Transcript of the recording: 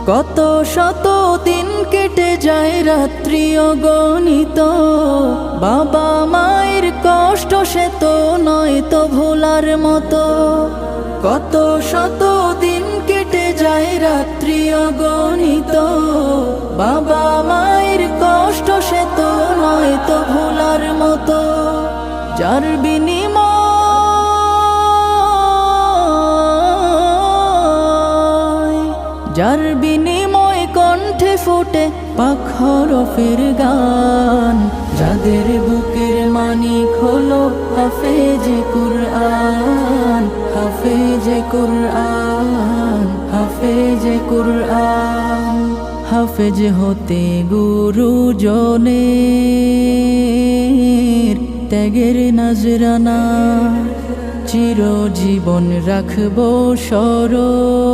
কত শত দিন কেটে যায় রাত্রি অগণিত, বাবা মায়ের কষ্ট সে তো নয় তো ভোলার মতো। কত শত দিন কেটে যায় রাত্রি অগণিত, বাবা মায়ের কষ্ট সে তো নয় তো ভোলার মতো। যার বিনিময় কণ্ঠে ফোটে পাক হরফের গান, যাদের বুকের মানিক হলো হাফেজে কুরআন, হাফেজে কুরআন, হাফেজে কুরআন। হাফেজ হতে গুরুজনের ত্যাগের নজরানা, চিরজীবন রাখবো স্মরণ।